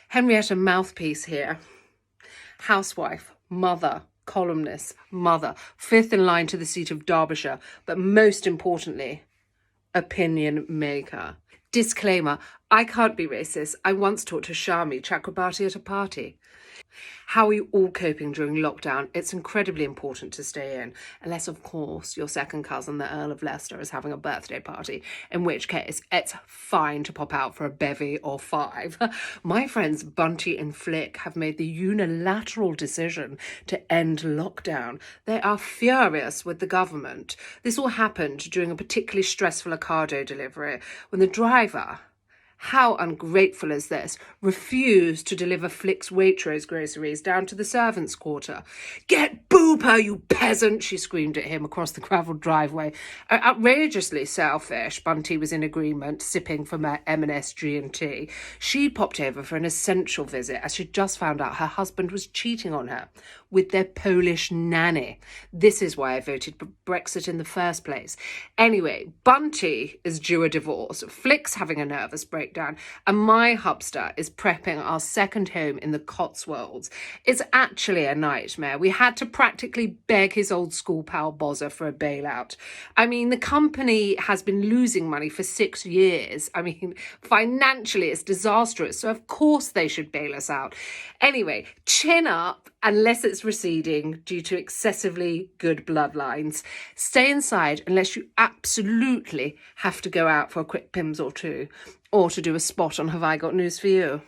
Henrietta Mouth Peace here. Housewife, mother, columnist, mother, fifth in line to the seat of Derbyshire, but most importantly, opinion maker. Disclaimer, I can't be racist. I once taught Shami Chakrabarti at a party. How are you all coping during lockdown? It's incredibly important to stay in, unless, of course, your second cousin, the Earl of Leicester, is having a birthday party, in which case it's fine to pop out for a bevy or five. My friends Bunty and Flick have made the unilateral decision to end lockdown. They are furious with the government. This all happened during a particularly stressful Ocado delivery when the driver, how ungrateful is this, refused to deliver Flick's Waitrose groceries down to the servants' quarter. "Get Booper, you peasant," she screamed at him across the gravelled driveway. Outrageously selfish, Bunty was in agreement, sipping from her M&S G&T. She popped over for an essential visit as she'd just found out her husband was cheating on her with their Polish nanny. This is why I voted for Brexit in the first place. Anyway, Bunty is due a divorce, Flick's having a nervous breakdown, and my hubster is prepping our second home in the Cotswolds. It's actually a nightmare. We had to practically beg his old school pal Bozza for a bailout. I mean, the company has been losing money for 6 years. I mean, financially it's disastrous, so of course they should bail us out. Anyway, chin up unless it's receding due to excessively good bloodlines. Stay inside unless you absolutely have to go out for a quick Pims or two, or to do a spot on Have I Got News For You.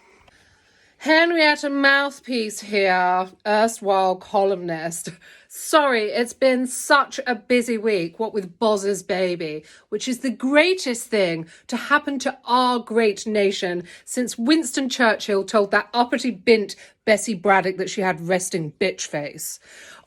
Henrietta Mouth Peace here, erstwhile columnist. Sorry, it's been such a busy week, what with Boz's baby, which is the greatest thing to happen to our great nation since Winston Churchill told that uppity bint Bessie Braddock that she had resting bitch face.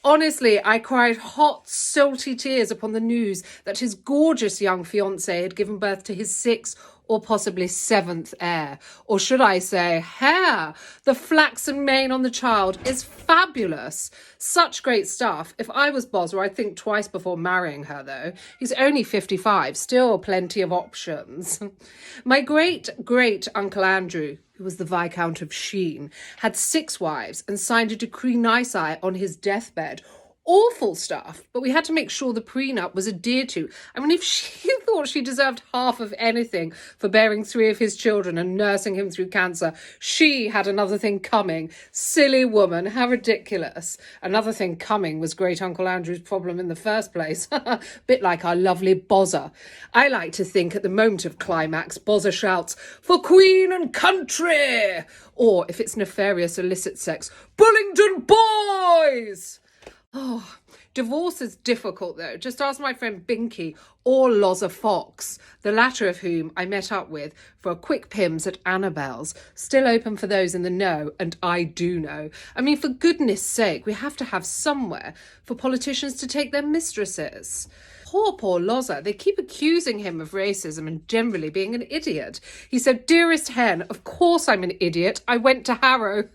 Honestly, I cried hot, salty tears upon the news that his gorgeous young fiancée had given birth to his 6th or possibly 7th heir. Or should I say, hair? The flaxen mane on the child is fabulous. Such great stuff. If I was Boswell, I'd think twice before marrying her, though. He's only 55, still plenty of options. My great-great-uncle Andrew, who was the Viscount of Sheen, had 6 wives and signed a decree nisi on his deathbed. Awful stuff, but we had to make sure the prenup was adhered to. I mean, if she thought she deserved half of anything for bearing 3 of his children and nursing him through cancer, she had another thing coming. Silly woman, how ridiculous. Another thing coming was great Uncle Andrew's problem in the first place. Bit like our lovely Bozza. I like to think at the moment of climax, Bozza shouts, "For Queen and country!" Or, if it's nefarious illicit sex, "Bullingdon boys!" Oh, divorce is difficult though. Just ask my friend Binky or Loza Fox, the latter of whom I met up with for a quick Pims at Annabelle's. Still open for those in the know, and I do know. I mean, for goodness sake, we have to have somewhere for politicians to take their mistresses. Poor Loza. They keep accusing him of racism and generally being an idiot. He said, "Dearest Hen, of course I'm an idiot. I went to Harrow."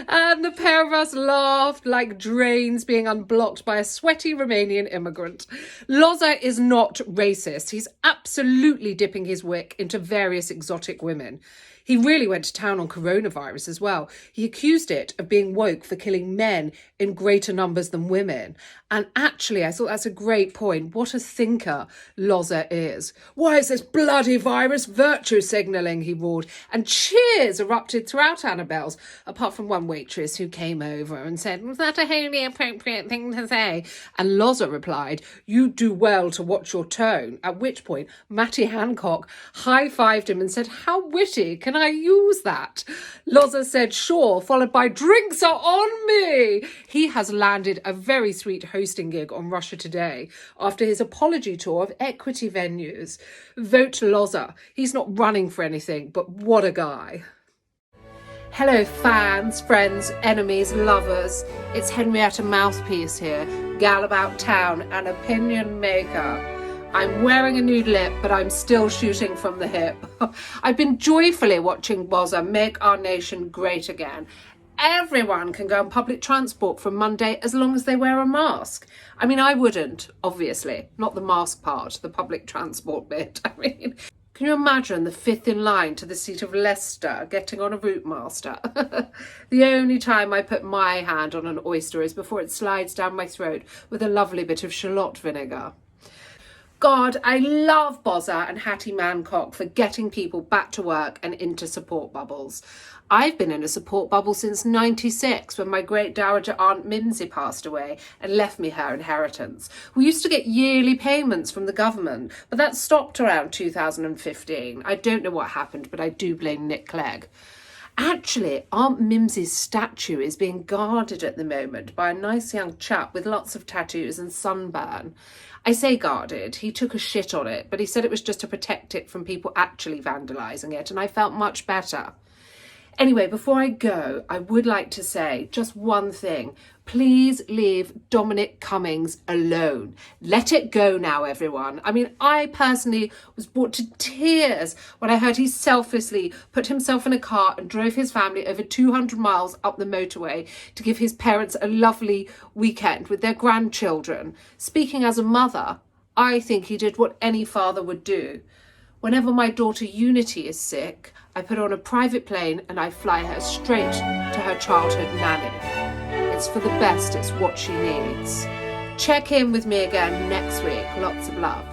And the pair of us laughed like drains being unblocked by a sweaty Romanian immigrant. Loza is not racist. He's absolutely dipping his wick into various exotic women. He really went to town on coronavirus as well. He accused it of being woke for killing men in greater numbers than women. And actually, I thought that's a great point. What a thinker Loza is. "Why is this bloody virus virtue signalling?" he roared. And cheers erupted throughout Annabelle's, apart from one waitress who came over and said, "Was that a wholly appropriate thing to say?" And Loza replied, "You do well to watch your tone." At which point, Matty Hancock high-fived him and said, "How witty, can I use that?" Loza said, "Sure," followed by, "Drinks are on me." He has landed a very sweet hosting gig on Russia Today after his apology tour of equity venues. Vote Loza. He's not running for anything, but what a guy. Hello fans, friends, enemies, lovers. It's Henrietta Mouth Peace here, gal about town and opinion maker. I'm wearing a nude lip, but I'm still shooting from the hip. I've been joyfully watching Bozza make our nation great again. Everyone can go on public transport from Monday as long as they wear a mask. I mean, I wouldn't, obviously. Not the mask part, the public transport bit. I mean, Can you imagine the fifth in line to the seat of Leicester getting on a route master? The only time I put my hand on an oyster is before it slides down my throat with a lovely bit of shallot vinegar. God, I love Bozza and Hattie Mancock for getting people back to work and into support bubbles. I've been in a support bubble since '96 when my great dowager Aunt Mimsy passed away and left me her inheritance. We used to get yearly payments from the government, but that stopped around 2015. I don't know what happened, but I do blame Nick Clegg. Actually, Aunt Mimsy's statue is being guarded at the moment by a nice young chap with lots of tattoos and sunburn. I say guarded, he took a shit on it, but he said it was just to protect it from people actually vandalising it, and I felt much better. Anyway, before I go, I would like to say just one thing. Please leave Dominic Cummings alone. Let it go now, everyone. I mean, I personally was brought to tears when I heard he selflessly put himself in a car and drove his family over 200 miles up the motorway to give his parents a lovely weekend with their grandchildren. Speaking as a mother, I think he did what any father would do. Whenever my daughter Unity is sick, I put her on a private plane and I fly her straight to her childhood nanny. It's for the best, it's what she needs. Check in with me again next week. Lots of love.